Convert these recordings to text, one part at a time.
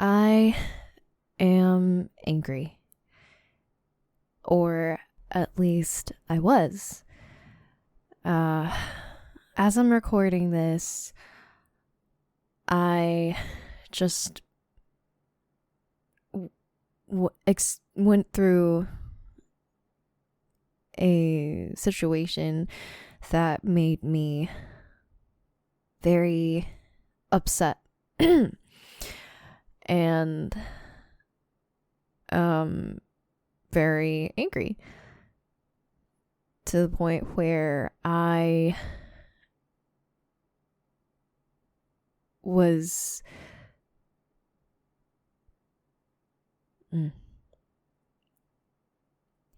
I am angry. Or at least I was. As I'm recording this, I just went through a situation that made me very upset and very angry, to the point where I was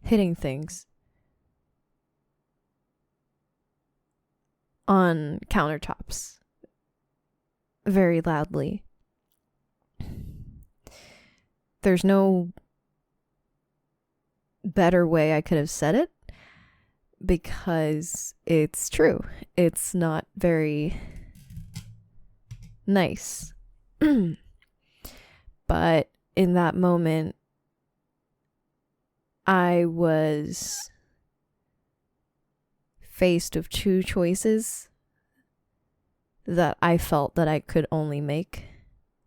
hitting things on countertops very loudly. There's no better way I could have said it, because it's true. It's not very nice. But in that moment, I was faced with two choices that I felt that I could only make,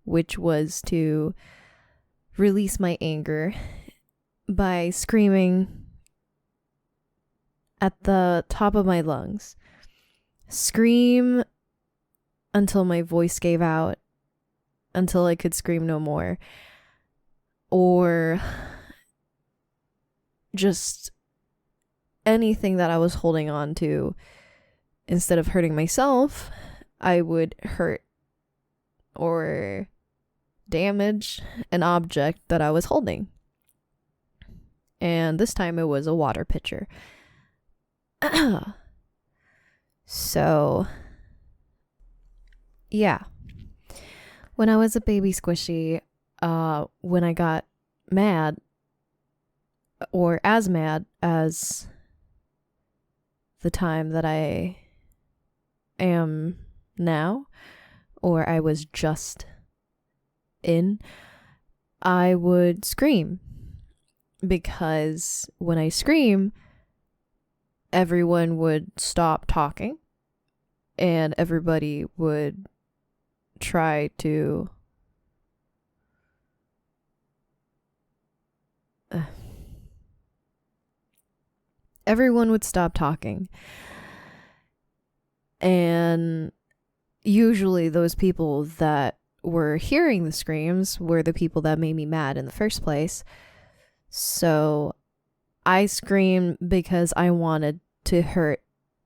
which was to release my anger by screaming at the top of my lungs. Scream until my voice gave out, until I could scream no more. Or just anything that I was holding on to. Instead of hurting myself, I would hurt or damage an object that I was holding. And this time it was a water pitcher. So, yeah. When I was a baby squishy, when I got mad, or as mad as the time that I am now, or I was just in, I would scream. Because when I scream, everyone would stop talking and everybody would try to everyone would stop talking. And usually those people that were hearing the screams were the people that made me mad in the first place. So I screamed because I wanted to hurt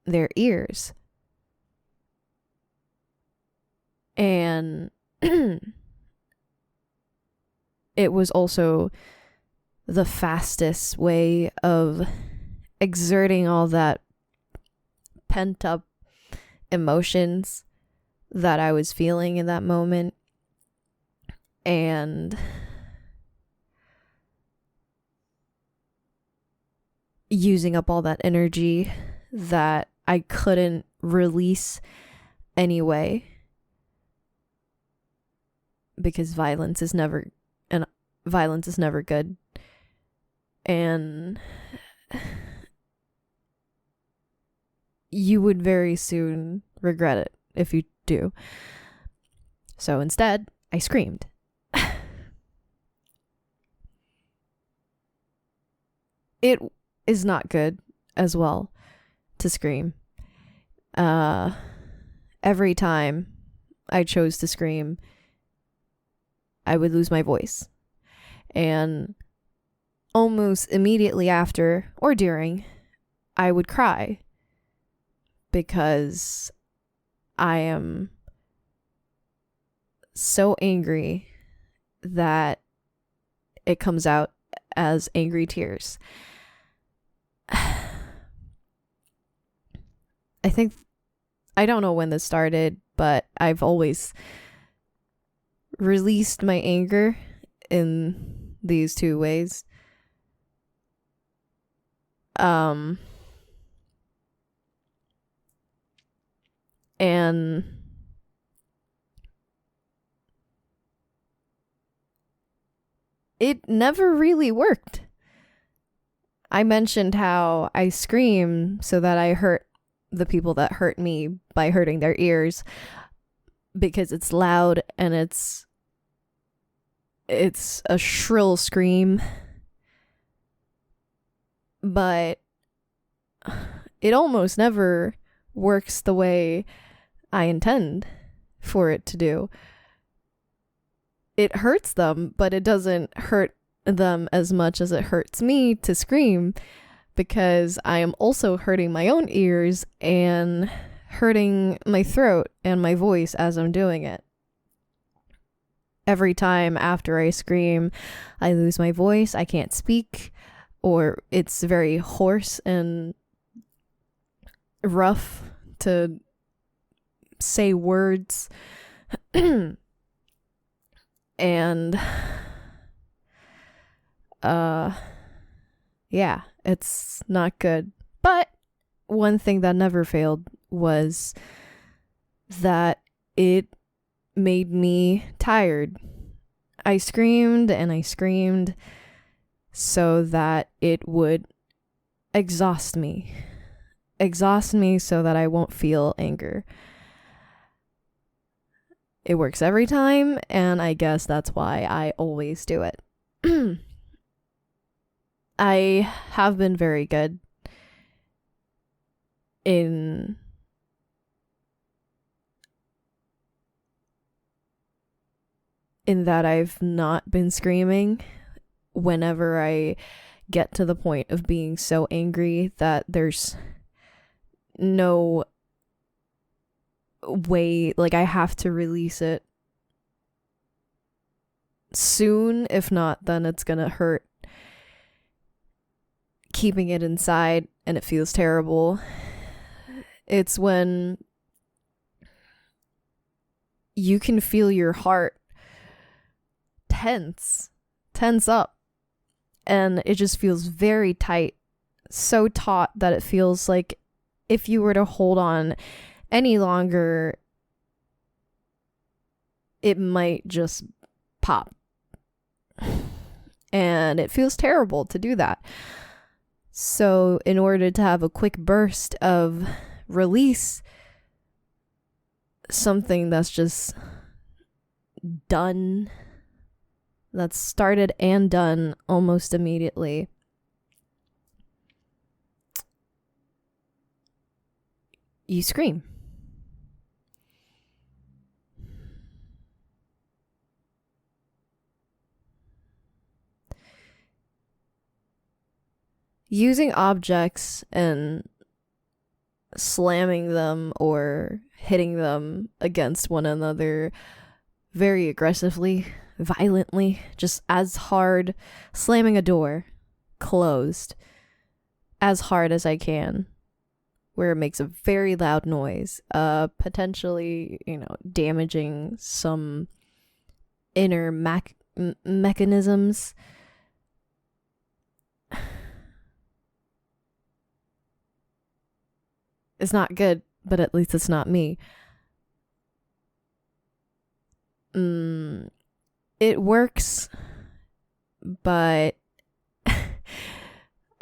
their ears. And it was also the fastest way of exerting all that pent up emotions that I was feeling in that moment. And using up all that energy that I couldn't release anyway, because violence is never good, and you would very soon regret it if you do. So instead, I screamed. It is not good as well to scream. Every time I chose to scream, I would lose my voice. And almost immediately after or during, I would cry, because I am so angry that it comes out as angry tears. I don't know when this started, but I've always released my anger in these two ways. And it never really worked. I mentioned how I scream so that I hurt the people that hurt me by hurting their ears because it's loud and it's a shrill scream. But it almost never works the way I intend for it to do. It hurts them, but it doesn't hurt them as much as it hurts me to scream, because I am also hurting my own ears and hurting my throat and my voice as I'm doing it. Every time after I scream, I lose my voice, I can't speak, or it's very hoarse and rough to say words. And yeah, it's not good. But one thing that never failed was that it made me tired. I screamed and I screamed so that it would exhaust me so that I won't feel anger. It works every time, and I guess that's why I always do it. I have been very good in that I've not been screaming whenever I get to the point of being so angry that there's no way, like I have to release it soon. If not, then it's gonna hurt keeping it inside and it feels terrible. It's when you can feel your heart tense up, and it just feels very tight, so taut that it feels like if you were to hold on any longer, it might just pop. And it feels terrible to do that. So in order to have a quick burst of release, something that's just done, that's started and done almost immediately, you scream. Using objects and slamming them or hitting them against one another very aggressively, violently, just as hard, slamming a door closed as hard as I can, where it makes a very loud noise, potentially, damaging some inner mechanisms. It's not good, but at least it's not me. It works, but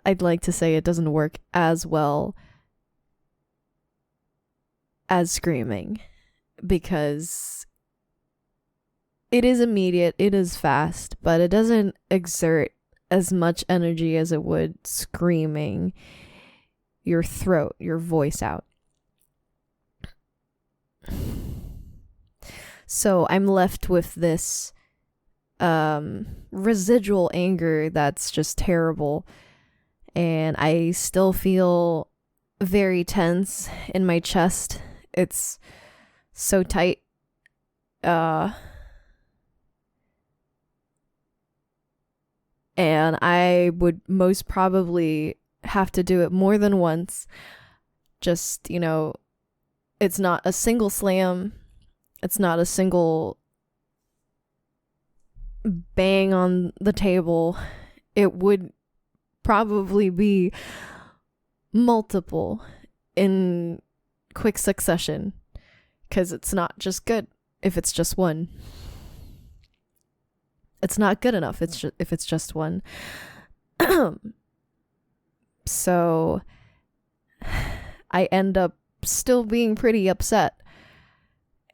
I'd like to say it doesn't work as well as screaming, because it is immediate, it is fast, but it doesn't exert as much energy as it would screaming your throat, your voice out. So I'm left with this residual anger that's just terrible, and I still feel very tense in my chest. It's so tight. And I would most probably have to do it more than once. Just, it's not a single slam. It's not a single bang on the table. It would probably be multiple in quick succession, because it's not just good if it's just one. It's not good enough if it's just one. So I end up still being pretty upset.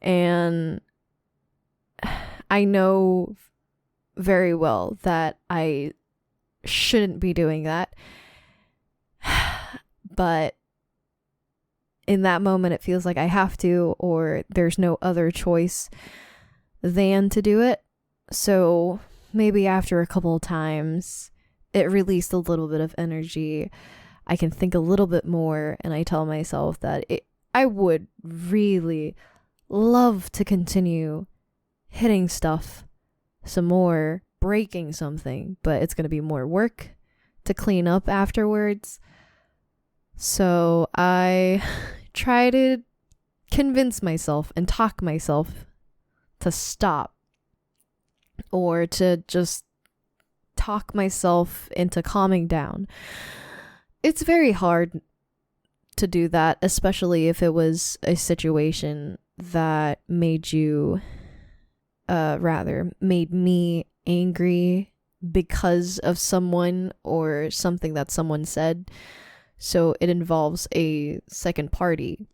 And I know very well that I shouldn't be doing that. But in that moment, it feels like I have to, or there's no other choice than to do it. So maybe after a couple of times, it released a little bit of energy. I can think a little bit more, and I tell myself that I would really love to continue hitting stuff some more, breaking something, but it's going to be more work to clean up afterwards. So I try to convince myself and talk myself to stop, or to just talk myself into calming down. It's very hard to do that, especially if it was a situation that made me angry because of someone or something that someone said. So it involves a second party.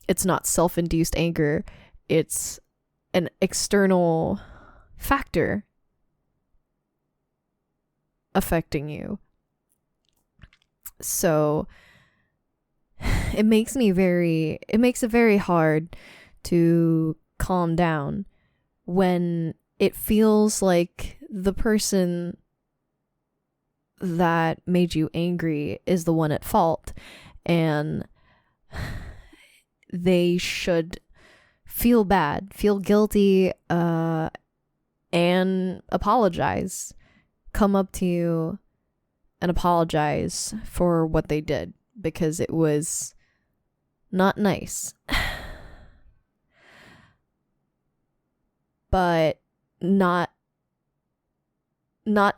It's not self-induced anger. It's an external factor affecting you. So it makes it very hard to calm down when it feels like the person that made you angry is the one at fault, and they should feel bad, feel guilty, and apologize. Come up to you and apologize for what they did, because it was not nice. But not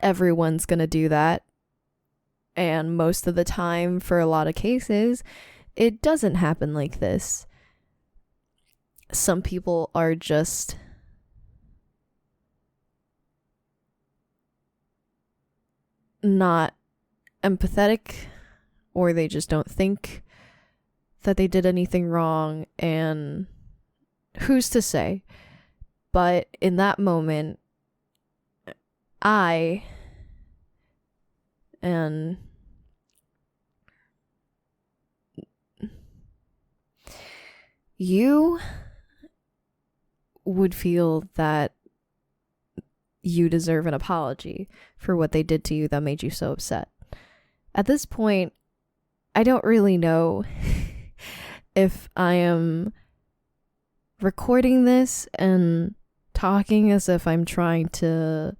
everyone's gonna do that. And most of the time, for a lot of cases, it doesn't happen like this. Some people are just not empathetic, or they just don't think that they did anything wrong, and who's to say? But in that moment, I and you would feel that you deserve an apology for what they did to you that made you so upset. At this point, I don't really know if I am recording this and talking as if I'm trying to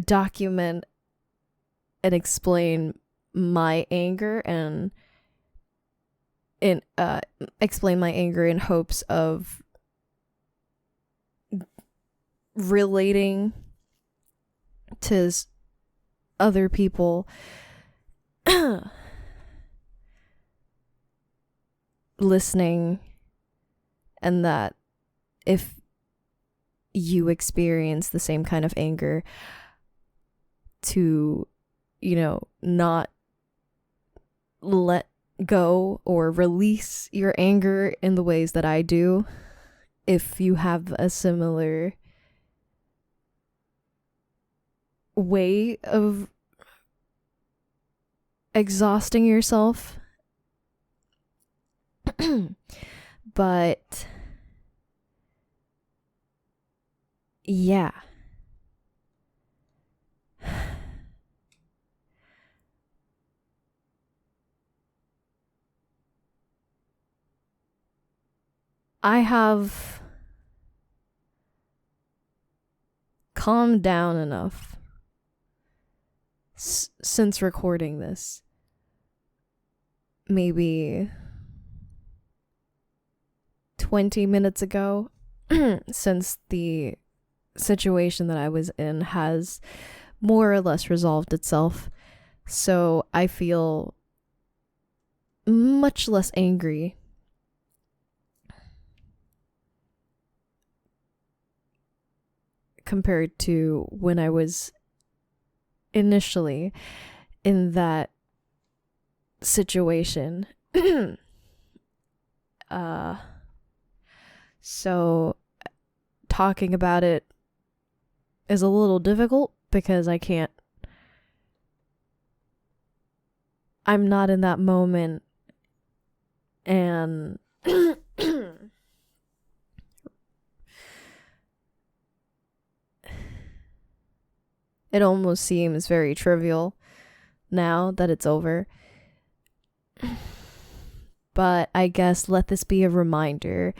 document and explain my anger and explain my anger in hopes of relating to other people listening, and that if you experience the same kind of anger, to, not let go or release your anger in the ways that I do. If you have a similar way of exhausting yourself. But yeah. I have calmed down enough since recording this. Maybe 20 minutes ago, since the situation that I was in has more or less resolved itself. So I feel much less angry. compared to when I was initially in that situation. So talking about it is a little difficult because I'm not in that moment, and it almost seems very trivial now that it's over. But I guess let this be a reminder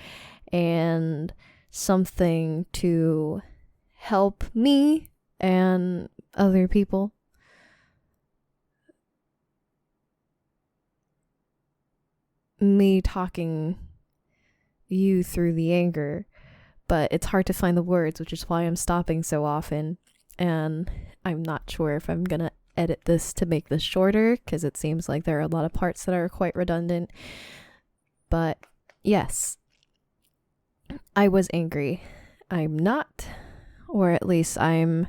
and something to help me and other people. Me talking you through the anger, but it's hard to find the words, which is why I'm stopping so often. And I'm not sure if I'm gonna edit this to make this shorter, because it seems like there are a lot of parts that are quite redundant. But yes, I was angry. I'm not, or at least I'm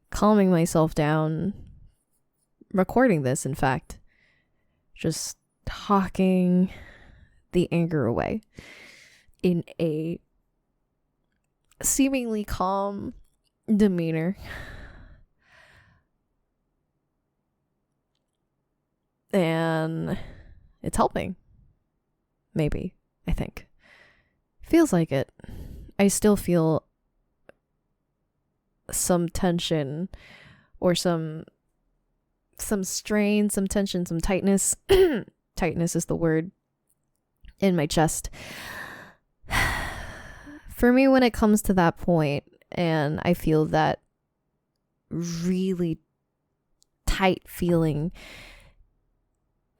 calming myself down, recording this, in fact. Just talking the anger away in a seemingly calm demeanor. And it's helping. Maybe, I think. Feels like it. I still feel some tension or some strain, some tension, some tightness. Tightness is the word in my chest. For me, when it comes to that point and I feel that really tight feeling,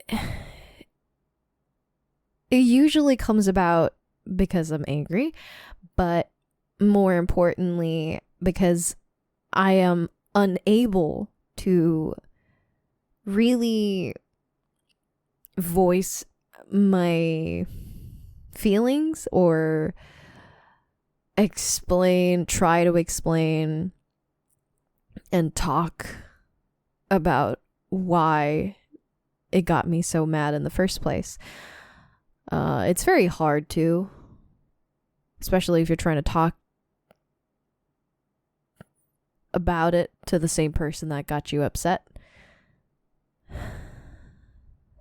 it usually comes about because I'm angry, but more importantly, because I am unable to really voice my feelings or try to explain and talk about why it got me so mad in the first place. It's very hard to, especially if you're trying to talk about it to the same person that got you upset.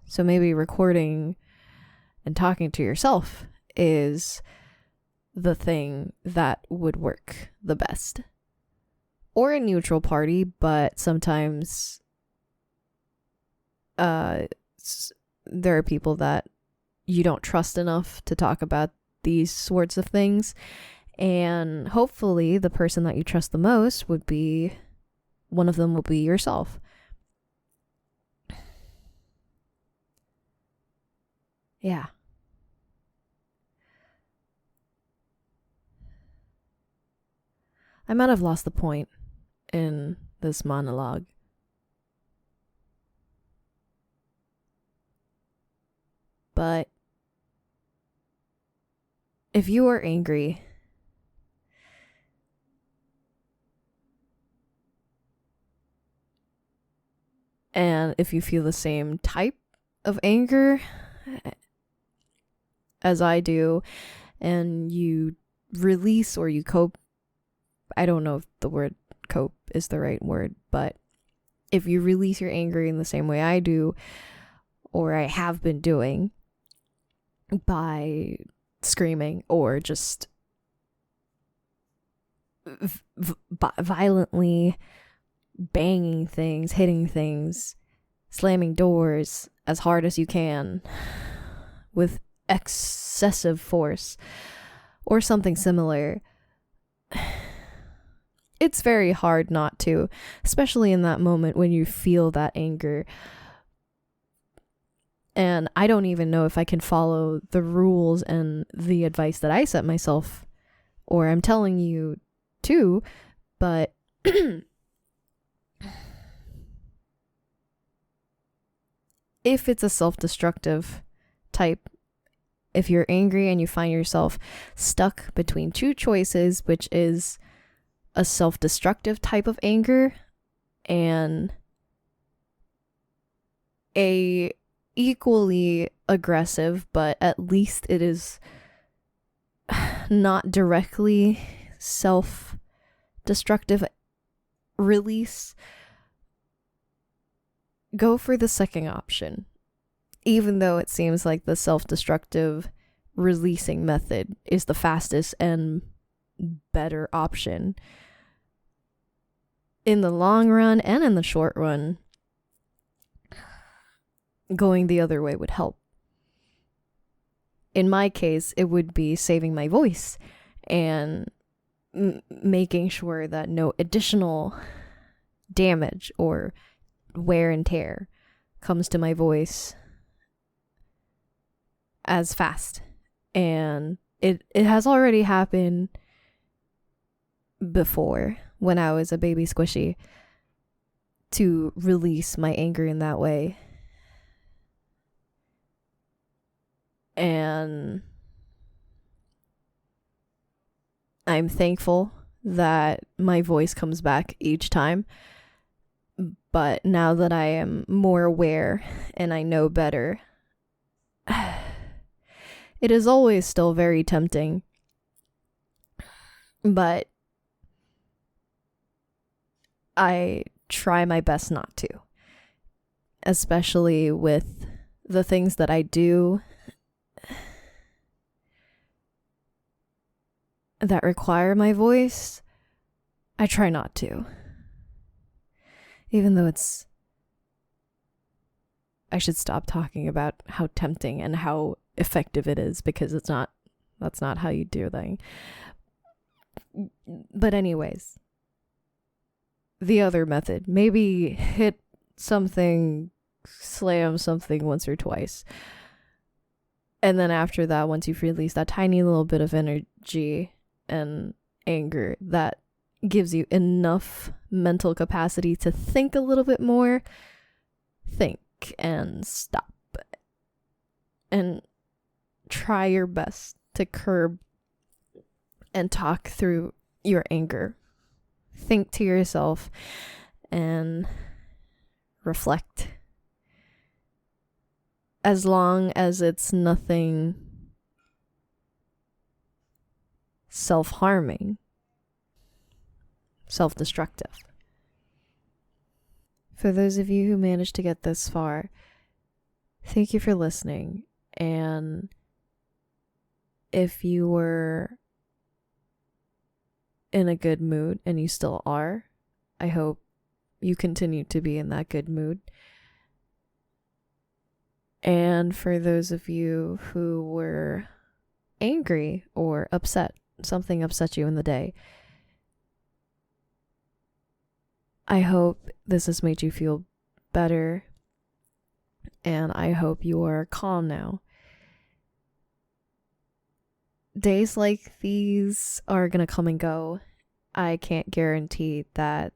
So maybe recording and talking to yourself is the thing that would work the best. Or a neutral party, but sometimes there are people that you don't trust enough to talk about these sorts of things. And hopefully the person that you trust the most one of them will be yourself. Yeah. I might have lost the point in this monologue. But if you are angry, and if you feel the same type of anger as I do, and you release or you cope, I don't know if the word cope is the right word, but if you release your anger in the same way I do, or I have been doing, by screaming or just violently banging things, hitting things, slamming doors as hard as you can with excessive force or something similar, it's very hard not to, especially in that moment when you feel that anger. And I don't even know if I can follow the rules and the advice that I set myself, or I'm telling you to, but if it's a self-destructive type if you're angry and you find yourself stuck between two choices, which is a self-destructive type of anger and a equally aggressive, but at least it is not directly self-destructive release, go for the second option. Even though it seems like the self-destructive releasing method is the fastest and better option, in the long run and in the short run, going the other way would help. In my case, it would be saving my voice and making sure that no additional damage or wear and tear comes to my voice as fast. And it has already happened before when I was a baby squishy to release my anger in that way. And I'm thankful that my voice comes back each time. But now that I am more aware and I know better, it is always still very tempting. But I try my best not to. Especially with the things that I do that require my voice, I try not to. Even though I should stop talking about how tempting and how effective it is, because that's not how you do things. But anyways, the other method, maybe hit something, slam something once or twice. And then after that, once you've released that tiny little bit of energy and anger that gives you enough mental capacity to think a little bit more, think and stop and try your best to curb and talk through your anger. Think to yourself and reflect. As long as it's nothing self-harming, self-destructive. For those of you who managed to get this far, thank you for listening. And if you were in a good mood, and you still are, I hope you continue to be in that good mood. And for those of you who were angry or upset, something upset you in the day, I hope this has made you feel better, and I hope you are calm now. Days like these are gonna come and go. I can't guarantee that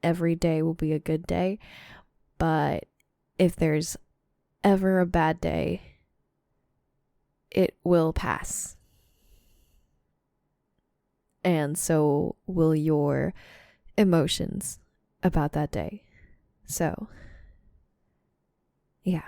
every day will be a good day, but if there's ever a bad day, it will pass. And so will your emotions about that day. So, yeah.